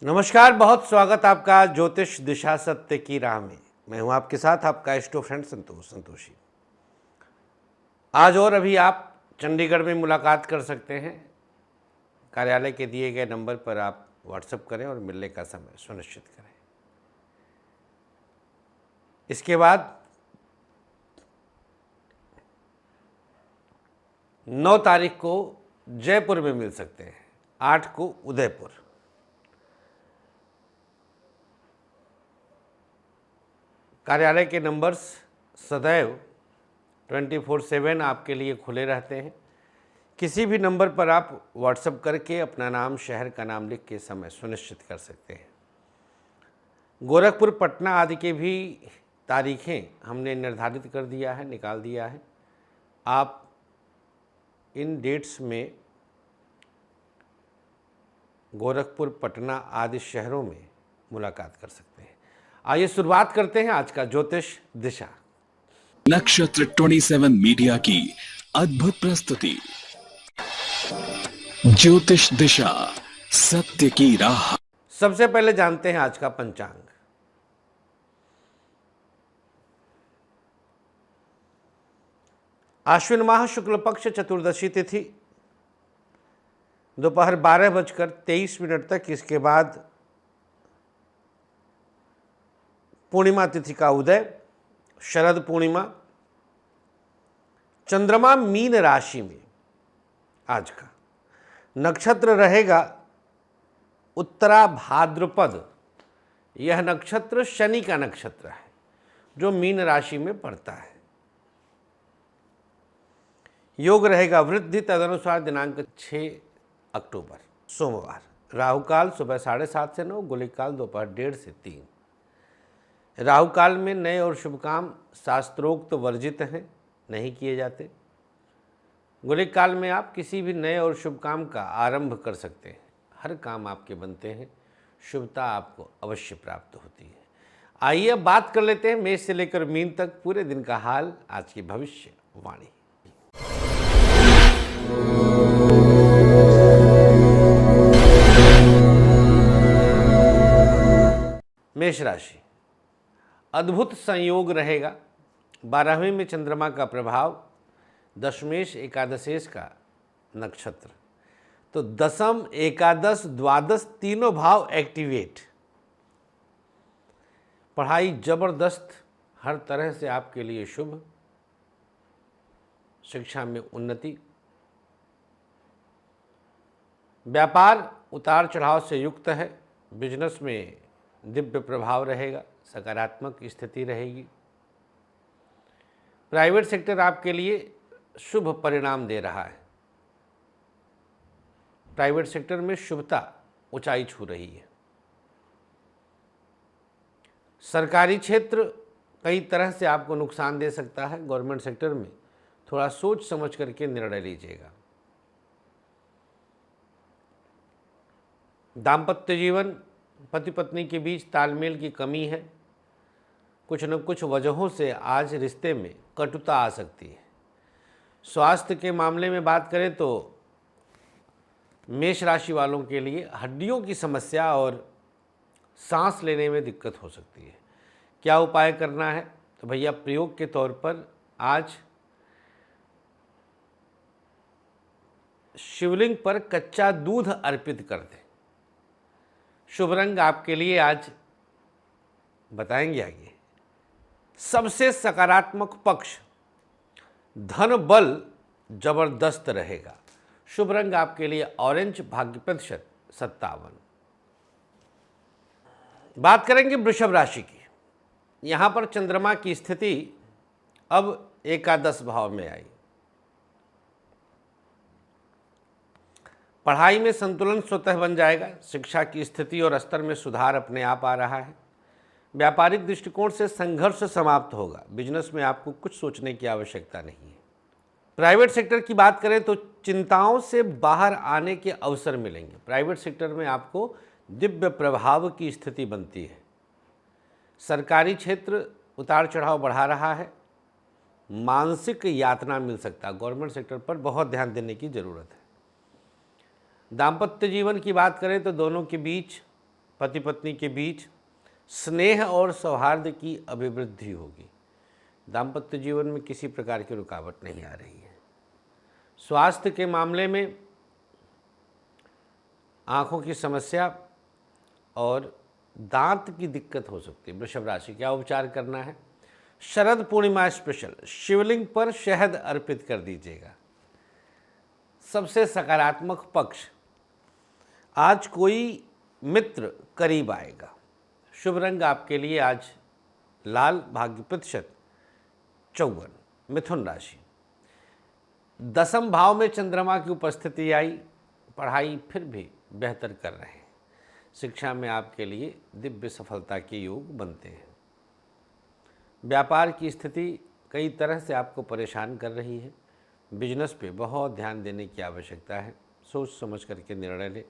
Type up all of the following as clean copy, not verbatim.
नमस्कार, बहुत स्वागत आपका ज्योतिष दिशा सत्य की राह में। मैं हूं आपके साथ आपका एस्ट्रो फ्रेंड संतोषी। आज और अभी आप चंडीगढ़ में मुलाकात कर सकते हैं। कार्यालय के दिए गए नंबर पर आप व्हाट्सएप करें और मिलने का समय सुनिश्चित करें। इसके बाद 9 तारीख को जयपुर में मिल सकते हैं, 8 को उदयपुर। कार्यालय के नंबर्स सदैव 24/7 आपके लिए खुले रहते हैं। किसी भी नंबर पर आप व्हाट्सएप करके अपना नाम, शहर का नाम लिख के समय सुनिश्चित कर सकते हैं। गोरखपुर, पटना आदि के भी तारीखें हमने निर्धारित कर दिया है, निकाल दिया है। आप इन डेट्स में गोरखपुर, पटना आदि शहरों में मुलाकात कर सकते हैं। आइए शुरुआत करते हैं आज का ज्योतिष दिशा। नक्षत्र 27 मीडिया की अद्भुत प्रस्तुति ज्योतिष दिशा सत्य की राह। सबसे पहले जानते हैं आज का पंचांग। आश्विन माह शुक्ल पक्ष चतुर्दशी तिथि दोपहर 12:23 तक, इसके बाद पूर्णिमा तिथि का उदय, शरद पूर्णिमा। चंद्रमा मीन राशि में आज का नक्षत्र रहेगा उत्तरा भाद्रपद। यह नक्षत्र शनि का नक्षत्र है जो मीन राशि में पड़ता है। योग रहेगा वृद्धि, तदनुसार दिनांक 6 अक्टूबर सोमवार। राहु काल सुबह 7:30 से 9, गुलिक काल दोपहर 1:30 से 3। राहु काल में नए और शुभ काम शास्त्रोक्त वर्जित हैं, नहीं किए जाते। गुलिक काल में आप किसी भी नए और शुभ काम का आरंभ कर सकते हैं। हर काम आपके बनते हैं, शुभता आपको अवश्य प्राप्त होती है। आइए अब बात कर लेते हैं मेष से लेकर मीन तक पूरे दिन का हाल, आज की भविष्यवाणी। मेष राशि, अद्भुत संयोग रहेगा। 12वें में चंद्रमा का प्रभाव, दशमेश एकादशेश का नक्षत्र, तो दशम, एकादश, द्वादश तीनों भाव एक्टिवेट। पढ़ाई जबरदस्त, हर तरह से आपके लिए शुभ। शिक्षा में उन्नति। व्यापार उतार चढ़ाव से युक्त है। बिजनेस में दिव्य प्रभाव रहेगा, सकारात्मक स्थिति रहेगी। प्राइवेट सेक्टर आपके लिए शुभ परिणाम दे रहा है। प्राइवेट सेक्टर में शुभता ऊंचाई छू रही है। सरकारी क्षेत्र कई तरह से आपको नुकसान दे सकता है। गवर्नमेंट सेक्टर में थोड़ा सोच समझ करके निर्णय लीजिएगा। दाम्पत्य जीवन, पति पत्नी के बीच तालमेल की कमी है। कुछ न कुछ वजहों से आज रिश्ते में कटुता आ सकती है। स्वास्थ्य के मामले में बात करें तो मेष राशि वालों के लिए हड्डियों की समस्या और सांस लेने में दिक्कत हो सकती है। क्या उपाय करना है? तो भैया प्रयोग के तौर पर आज शिवलिंग पर कच्चा दूध अर्पित कर दें। शुभ रंग आपके लिए आज बताएंगे आगे। सबसे सकारात्मक पक्ष, धन बल जबरदस्त रहेगा। शुभ रंग आपके लिए ऑरेंज, भाग्य प्रतिशत 57। बात करेंगे वृषभ राशि की। यहाँ पर चंद्रमा की स्थिति अब एकादश भाव में आई। पढ़ाई में संतुलन स्वतः बन जाएगा। शिक्षा की स्थिति और स्तर में सुधार अपने आप आ रहा है। व्यापारिक दृष्टिकोण से संघर्ष समाप्त होगा। बिजनेस में आपको कुछ सोचने की आवश्यकता नहीं है। प्राइवेट सेक्टर की बात करें तो चिंताओं से बाहर आने के अवसर मिलेंगे। प्राइवेट सेक्टर में आपको दिव्य प्रभाव की स्थिति बनती है। सरकारी क्षेत्र उतार चढ़ाव बढ़ा रहा है। मानसिक यातना मिल सकता है। गवर्नमेंट सेक्टर पर बहुत ध्यान देने की ज़रूरत है। दाम्पत्य जीवन की बात करें तो दोनों के बीच पति पत्नी के बीच स्नेह और सौहार्द की अभिवृद्धि होगी। दाम्पत्य जीवन में किसी प्रकार की रुकावट नहीं आ रही है। स्वास्थ्य के मामले में आँखों की समस्या और दांत की दिक्कत हो सकती है। वृषभ राशि, क्या उपचार करना है? शरद पूर्णिमा स्पेशल शिवलिंग पर शहद अर्पित कर दीजिएगा। सबसे सकारात्मक पक्ष, आज कोई मित्र करीब आएगा। शुभ रंग आपके लिए आज लाल, भाग्य प्रतिशत 54। मिथुन राशि, दसम भाव में चंद्रमा की उपस्थिति आई, पढ़ाई फिर भी बेहतर कर रहे हैं। शिक्षा में आपके लिए दिव्य सफलता के योग बनते हैं। व्यापार की स्थिति कई तरह से आपको परेशान कर रही है। बिजनेस पे बहुत ध्यान देने की आवश्यकता है, सोच समझ करके निर्णय लें।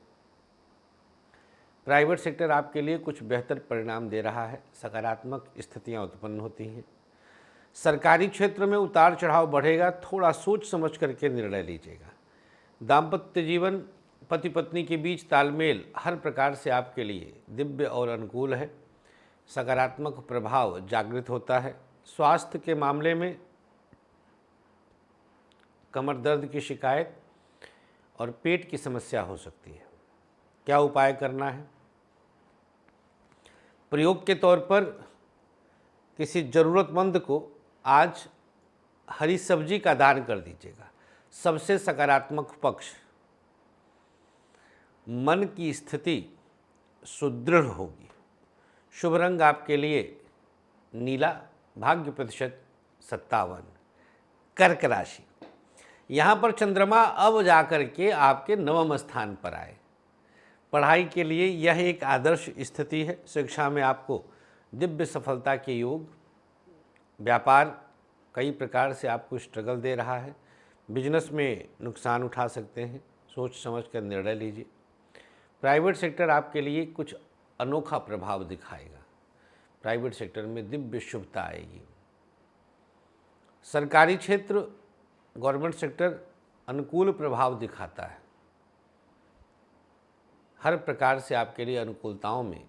प्राइवेट सेक्टर आपके लिए कुछ बेहतर परिणाम दे रहा है, सकारात्मक स्थितियां उत्पन्न होती हैं। सरकारी क्षेत्र में उतार चढ़ाव बढ़ेगा, थोड़ा सोच समझ करके निर्णय लीजिएगा। दाम्पत्य जीवन, पति पत्नी के बीच तालमेल हर प्रकार से आपके लिए दिव्य और अनुकूल है। सकारात्मक प्रभाव जागृत होता है। स्वास्थ्य के मामले में कमर दर्द की शिकायत और पेट की समस्या हो सकती है। क्या उपाय करना है? प्रयोग के तौर पर किसी ज़रूरतमंद को आज हरी सब्जी का दान कर दीजिएगा। सबसे सकारात्मक पक्ष, मन की स्थिति सुदृढ़ होगी। शुभ रंग आपके लिए नीला, भाग्य प्रतिशत 57। कर्क राशि, यहाँ पर चंद्रमा अब जाकर के आपके नवम स्थान पर आए। पढ़ाई के लिए यह एक आदर्श स्थिति है। शिक्षा में आपको दिव्य सफलता के योग। व्यापार कई प्रकार से आपको स्ट्रगल दे रहा है। बिजनेस में नुकसान उठा सकते हैं, सोच समझ कर निर्णय लीजिए। प्राइवेट सेक्टर आपके लिए कुछ अनोखा प्रभाव दिखाएगा। प्राइवेट सेक्टर में दिव्य शुभता आएगी। सरकारी क्षेत्र, गवर्नमेंट सेक्टर अनुकूल प्रभाव दिखाता है। हर प्रकार से आपके लिए अनुकूलताओं में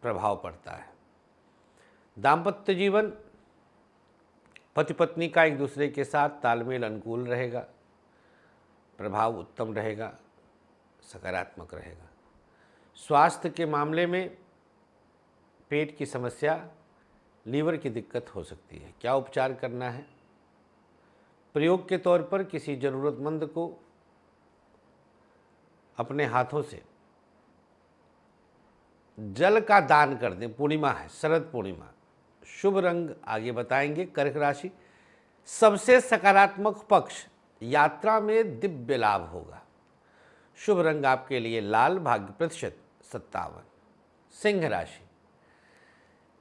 प्रभाव पड़ता है। दाम्पत्य जीवन, पति पत्नी का एक दूसरे के साथ तालमेल अनुकूल रहेगा, प्रभाव उत्तम रहेगा, सकारात्मक रहेगा। स्वास्थ्य के मामले में पेट की समस्या, लीवर की दिक्कत हो सकती है। क्या उपचार करना है? प्रयोग के तौर पर किसी ज़रूरतमंद को अपने हाथों से जल का दान कर दें। पूर्णिमा है, शरद पूर्णिमा। शुभ रंग आगे बताएंगे। कर्क राशि, सबसे सकारात्मक पक्ष, यात्रा में दिव्य लाभ होगा। शुभ रंग आपके लिए लाल, भाग्य प्रतिशत 57। सिंह राशि,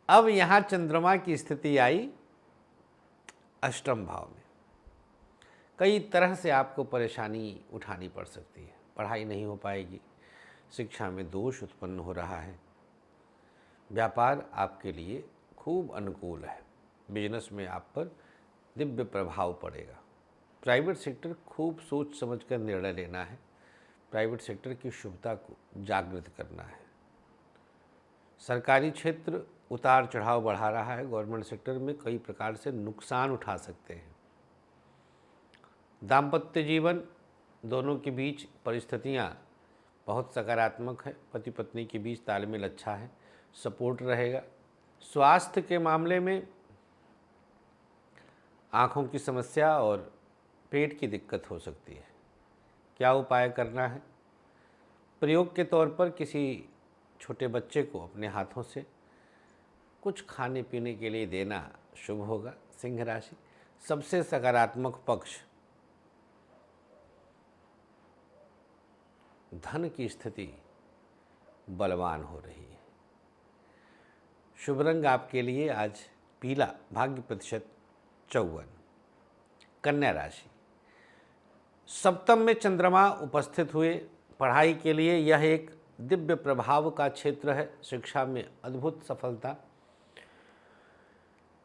अब यहाँ चंद्रमा की स्थिति आई अष्टम भाव में। कई तरह से आपको परेशानी उठानी पड़ सकती है। पढ़ाई नहीं हो पाएगी, शिक्षा में दोष उत्पन्न हो रहा है। व्यापार आपके लिए खूब अनुकूल है। बिजनेस में आप पर दिव्य प्रभाव पड़ेगा। प्राइवेट सेक्टर खूब सोच समझकर निर्णय लेना है। प्राइवेट सेक्टर की शुभता को जागृत करना है। सरकारी क्षेत्र उतार चढ़ाव बढ़ा रहा है। गवर्नमेंट सेक्टर में कई प्रकार से नुकसान उठा सकते हैं। दाम्पत्य जीवन, दोनों के बीच परिस्थितियाँ बहुत सकारात्मक है। पति पत्नी के बीच तालमेल अच्छा है, सपोर्ट रहेगा। स्वास्थ्य के मामले में आँखों की समस्या और पेट की दिक्कत हो सकती है। क्या उपाय करना है? प्रयोग के तौर पर किसी छोटे बच्चे को अपने हाथों से कुछ खाने पीने के लिए देना शुभ होगा। सिंह राशि, सबसे सकारात्मक पक्ष, धन की स्थिति बलवान हो रही है। शुभ रंग आपके लिए आज पीला, भाग्य प्रतिशत 54। कन्या राशि, सप्तम में चंद्रमा उपस्थित हुए। पढ़ाई के लिए यह एक दिव्य प्रभाव का क्षेत्र है। शिक्षा में अद्भुत सफलता।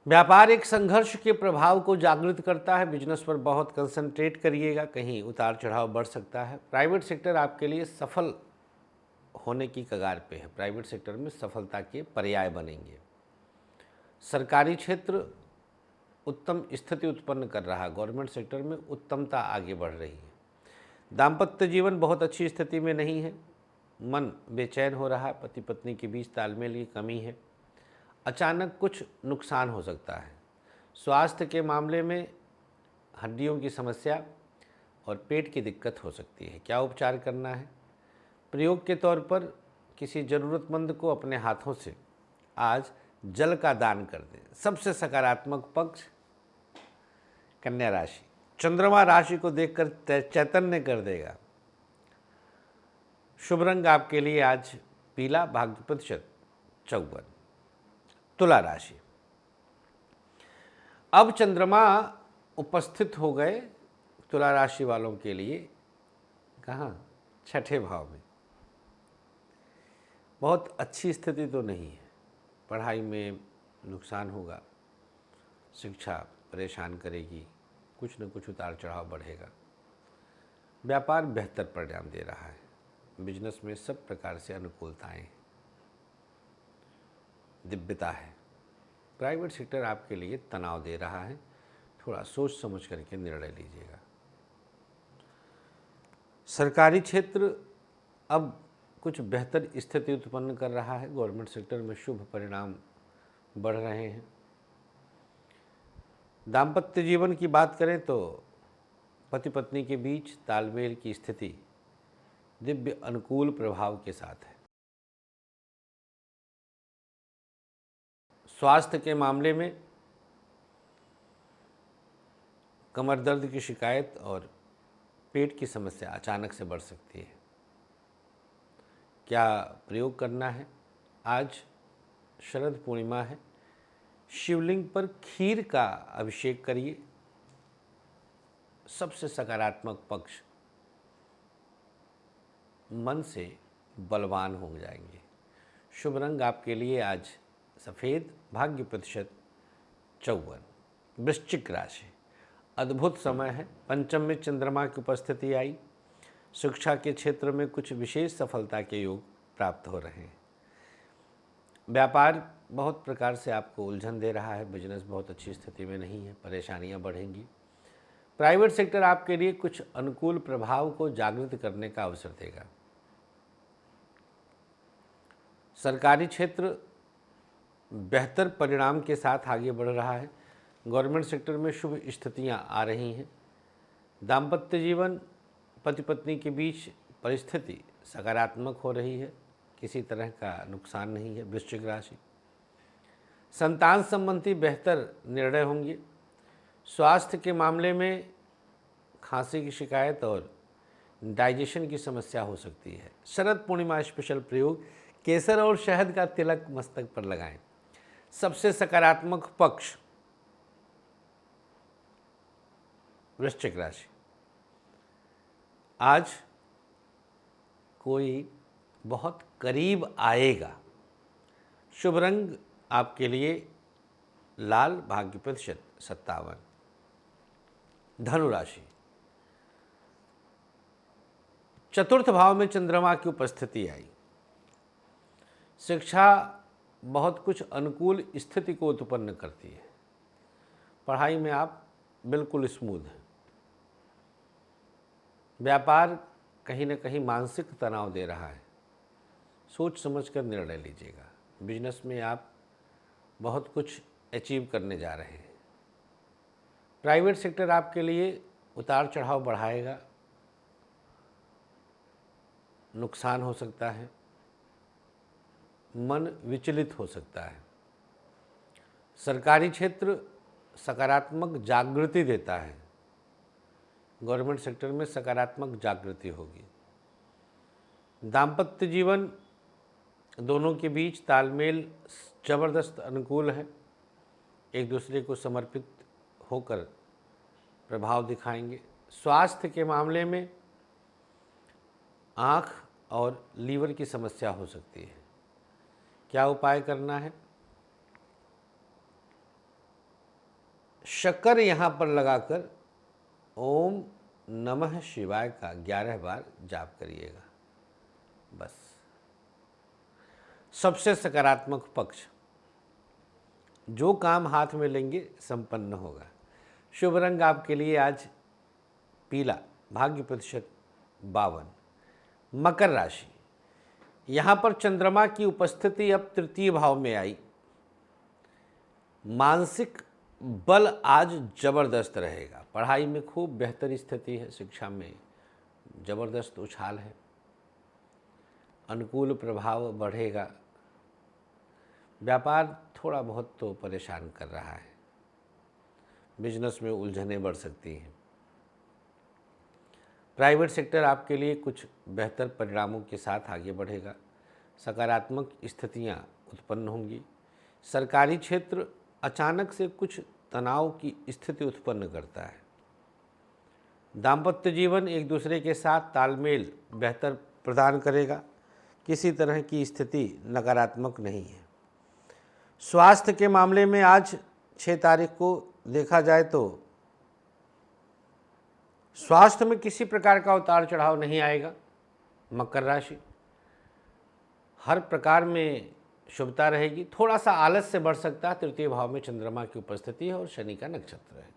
व्यापार एक संघर्ष के प्रभाव को जागृत करता है। बिजनेस पर बहुत कंसंट्रेट करिएगा, कहीं उतार चढ़ाव बढ़ सकता है। प्राइवेट सेक्टर आपके लिए सफल होने की कगार पे है। प्राइवेट सेक्टर में सफलता के पर्याय बनेंगे। सरकारी क्षेत्र उत्तम स्थिति उत्पन्न कर रहा है। गवर्नमेंट सेक्टर में उत्तमता आगे बढ़ रही है। दाम्पत्य जीवन बहुत अच्छी स्थिति में नहीं है। मन बेचैन हो रहा है। पति पत्नी के बीच तालमेल की कमी है। अचानक कुछ नुकसान हो सकता है। स्वास्थ्य के मामले में हड्डियों की समस्या और पेट की दिक्कत हो सकती है। क्या उपचार करना है? प्रयोग के तौर पर किसी ज़रूरतमंद को अपने हाथों से आज जल का दान कर दें। सबसे सकारात्मक पक्ष कन्या राशि। चंद्रमा राशि को देखकर चैतन्य कर देगा। शुभ रंग आपके लिए आज पीला, भाग्य प्रतिशत 54। तुला राशि। अब चंद्रमा उपस्थित हो गए तुला राशि वालों के लिए कहाँ? छठे भाव में। बहुत अच्छी स्थिति तो नहीं है। पढ़ाई में नुकसान होगा, शिक्षा परेशान करेगी, कुछ न कुछ उतार चढ़ाव बढ़ेगा। व्यापार बेहतर परिणाम दे रहा है। बिजनेस में सब प्रकार से अनुकूलताएं, दिव्यता है। प्राइवेट सेक्टर आपके लिए तनाव दे रहा है। थोड़ा सोच समझ करके निर्णय लीजिएगा। सरकारी क्षेत्र अब कुछ बेहतर स्थिति उत्पन्न कर रहा है। गवर्नमेंट सेक्टर में शुभ परिणाम बढ़ रहे हैं। दाम्पत्य जीवन की बात करें तो पति पत्नी के बीच तालमेल की स्थिति दिव्य अनुकूल प्रभाव के साथ है। स्वास्थ्य के मामले में कमर दर्द की शिकायत और पेट की समस्या अचानक से बढ़ सकती है। क्या प्रयोग करना है? आज शरद पूर्णिमा है। शिवलिंग पर खीर का अभिषेक करिए। सबसे सकारात्मक पक्ष मन से बलवान हो जाएंगे। शुभ रंग आपके लिए आज सफ़ेद, भाग्य प्रतिशत 54। वृश्चिक राशि। अद्भुत समय है। पंचम में चंद्रमा की उपस्थिति आई। शिक्षा के क्षेत्र में कुछ विशेष सफलता के योग प्राप्त हो रहे हैं। व्यापार बहुत प्रकार से आपको उलझन दे रहा है। बिजनेस बहुत अच्छी स्थिति में नहीं है। परेशानियां बढ़ेंगी। प्राइवेट सेक्टर आपके लिए कुछ अनुकूल प्रभाव को जागृत करने का अवसर देगा। सरकारी क्षेत्र बेहतर परिणाम के साथ आगे बढ़ रहा है। गवर्नमेंट सेक्टर में शुभ स्थितियां आ रही हैं। दाम्पत्य जीवन पति पत्नी के बीच परिस्थिति सकारात्मक हो रही है। किसी तरह का नुकसान नहीं है। वृश्चिक राशि। संतान संबंधी बेहतर निर्णय होंगे। स्वास्थ्य के मामले में खांसी की शिकायत और डाइजेशन की समस्या हो सकती है। शरद पूर्णिमा स्पेशल प्रयोग केसर और शहद का तिलक मस्तक पर लगाएं। सबसे सकारात्मक पक्ष वृश्चिक राशि। आज कोई बहुत करीब आएगा। शुभ रंग आपके लिए लाल, भाग्य प्रतिशत 57। धनु राशि। चतुर्थ भाव में चंद्रमा की उपस्थिति आई। शिक्षा बहुत कुछ अनुकूल स्थिति को उत्पन्न करती है। पढ़ाई में आप बिल्कुल स्मूथ हैं। व्यापार कहीं न कहीं मानसिक तनाव दे रहा है। सोच समझकर निर्णय लीजिएगा। बिजनेस में आप बहुत कुछ अचीव करने जा रहे हैं। प्राइवेट सेक्टर आपके लिए उतार चढ़ाव बढ़ाएगा। नुकसान हो सकता है। मन विचलित हो सकता है। सरकारी क्षेत्र सकारात्मक जागृति देता है। गवर्नमेंट सेक्टर में सकारात्मक जागृति होगी। दाम्पत्य जीवन दोनों के बीच तालमेल जबरदस्त अनुकूल है। एक दूसरे को समर्पित होकर प्रभाव दिखाएंगे। स्वास्थ्य के मामले में आँख और लीवर की समस्या हो सकती है। क्या उपाय करना है? शक्कर यहाँ पर लगाकर ओम नमः शिवाय का 11 बार जाप करिएगा। बस सबसे सकारात्मक पक्ष, जो काम हाथ में लेंगे संपन्न होगा। शुभ रंग आपके लिए आज पीला, भाग्य प्रतिशत 52। मकर राशि, यहाँ पर चंद्रमा की उपस्थिति अब तृतीय भाव में आई। मानसिक बल आज जबरदस्त रहेगा। पढ़ाई में खूब बेहतर स्थिति है, शिक्षा में जबरदस्त उछाल है, अनुकूल प्रभाव बढ़ेगा। व्यापार थोड़ा बहुत तो परेशान कर रहा है, बिजनेस में उलझनें बढ़ सकती हैं। प्राइवेट सेक्टर आपके लिए कुछ बेहतर परिणामों के साथ आगे बढ़ेगा। सकारात्मक स्थितियां उत्पन्न होंगी। सरकारी क्षेत्र अचानक से कुछ तनाव की स्थिति उत्पन्न करता है। दाम्पत्य जीवन एक दूसरे के साथ तालमेल बेहतर प्रदान करेगा। किसी तरह की स्थिति नकारात्मक नहीं है। स्वास्थ्य के मामले में आज 6 तारीख को देखा जाए तो स्वास्थ्य में किसी प्रकार का उतार चढ़ाव नहीं आएगा। मकर राशि, हर प्रकार में शुभता रहेगी। थोड़ा सा आलस से बढ़ सकता है। तृतीय भाव में चंद्रमा की उपस्थिति है और शनि का नक्षत्र है।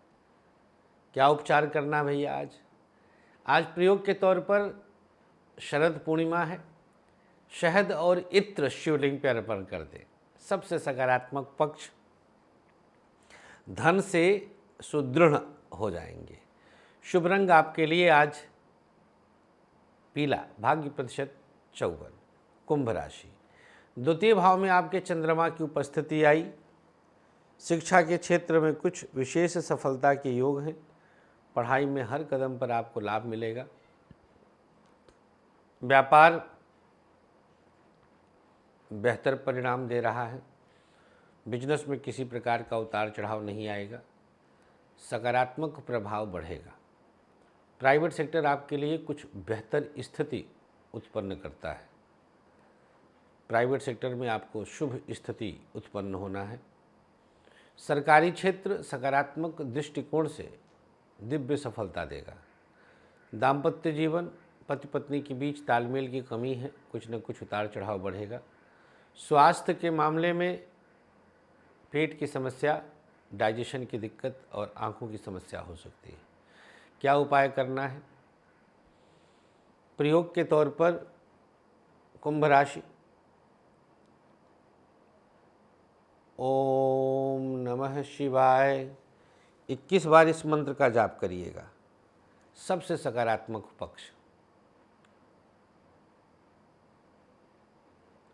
क्या उपचार करना भैया? आज प्रयोग के तौर पर शरद पूर्णिमा है, शहद और इत्र शिवलिंग पर अर्पण कर दें। सबसे सकारात्मक पक्ष, धन से सुदृढ़ हो जाएंगे। शुभ रंग आपके लिए आज पीला, भाग्य प्रतिशत 54। कुंभ राशि, द्वितीय भाव में आपके चंद्रमा की उपस्थिति आई। शिक्षा के क्षेत्र में कुछ विशेष सफलता के योग हैं। पढ़ाई में हर कदम पर आपको लाभ मिलेगा। व्यापार बेहतर परिणाम दे रहा है। बिजनेस में किसी प्रकार का उतार चढ़ाव नहीं आएगा। सकारात्मक प्रभाव बढ़ेगा। प्राइवेट सेक्टर आपके लिए कुछ बेहतर स्थिति उत्पन्न करता है। प्राइवेट सेक्टर में आपको शुभ स्थिति उत्पन्न होना है। सरकारी क्षेत्र सकारात्मक दृष्टिकोण से दिव्य सफलता देगा। दाम्पत्य जीवन, पति पत्नी के बीच तालमेल की कमी है, कुछ न कुछ उतार चढ़ाव बढ़ेगा। स्वास्थ्य के मामले में पेट की समस्या, डाइजेशन की दिक्कत और आंखों की समस्या हो सकती है। क्या उपाय करना है? प्रयोग के तौर पर कुंभ राशि, ओम नमः शिवाय 21 बार इस मंत्र का जाप करिएगा। सबसे सकारात्मक पक्ष,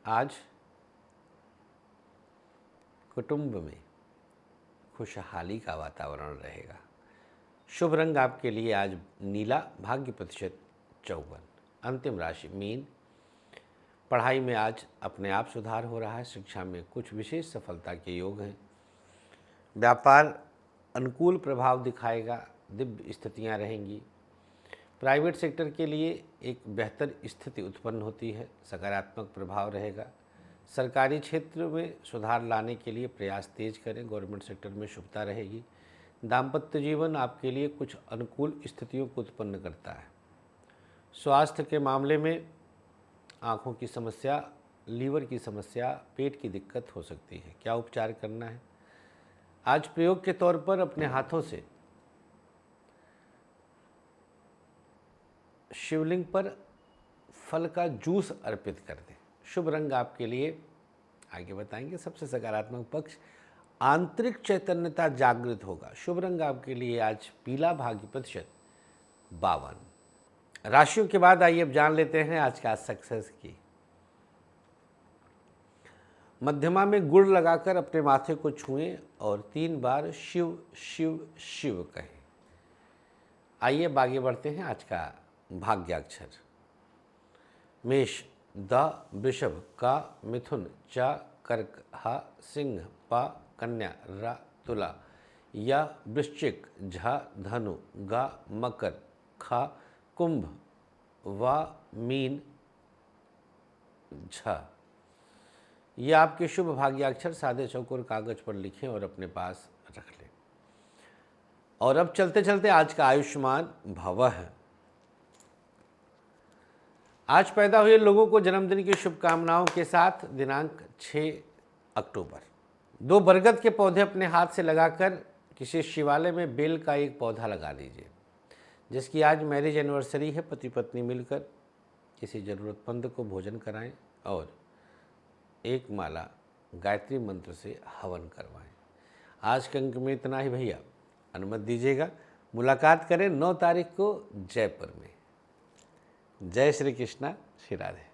आज कुटुंब में खुशहाली का वातावरण रहेगा। शुभ रंग आपके लिए आज नीला, भाग्य प्रतिशत 54। अंतिम राशि मीन, पढ़ाई में आज अपने आप सुधार हो रहा है। शिक्षा में कुछ विशेष सफलता के योग हैं। व्यापार अनुकूल प्रभाव दिखाएगा, दिव्य स्थितियां रहेंगी। प्राइवेट सेक्टर के लिए एक बेहतर स्थिति उत्पन्न होती है, सकारात्मक प्रभाव रहेगा। सरकारी क्षेत्र में सुधार लाने के लिए प्रयास तेज करें। गवर्नमेंट सेक्टर में शुभता रहेगी। दाम्पत्य जीवन आपके लिए कुछ अनुकूल स्थितियों को उत्पन्न करता है। स्वास्थ्य के मामले में आँखों की समस्या, लीवर की समस्या, पेट की दिक्कत हो सकती है। क्या उपचार करना है? आज प्रयोग के तौर पर अपने हाथों से शिवलिंग पर फल का जूस अर्पित कर दें। शुभ रंग आपके लिए आगे बताएंगे। सबसे सकारात्मक पक्ष, आंतरिक चैतन्यता जागृत होगा। शुभ रंग आपके लिए आज पीला, भाग्य प्रतिशत 52। राशियों के बाद आइए अब जान लेते हैं आज का सक्सेस की। मध्यमा में गुड़ लगाकर अपने माथे को छुएं और 3 बार शिव शिव शिव कहें। आइए अब आगे बढ़ते हैं। आज का भाग्याक्षर मेष, द, वृषभ, का, मिथुन, च, कर्क, ह, सिंह, प, कन्या, र, तुला, य, वृश्चिक, झ, धनु, ग, मकर, ख, कुंभ, व, मीन, झ। ये आपके शुभ भाग्याक्षर सादे चौकोर कागज पर लिखें और अपने पास रख लें। और अब चलते चलते आज का आयुष्मान भवः। आज पैदा हुए लोगों को जन्मदिन की शुभकामनाओं के साथ दिनांक 6 अक्टूबर। 2 बरगद के पौधे अपने हाथ से लगाकर किसी शिवालय में बेल का एक पौधा लगा दीजिए। जिसकी आज मैरिज एनिवर्सरी है, पति पत्नी मिलकर किसी ज़रूरतमंद को भोजन कराएं और एक माला गायत्री मंत्र से हवन करवाएं। आज के अंक में इतना ही भैया, अनुमति दीजिएगा मुलाकात करें 9 तारीख को जयपुर में। जय श्री कृष्णा, श्री राधे।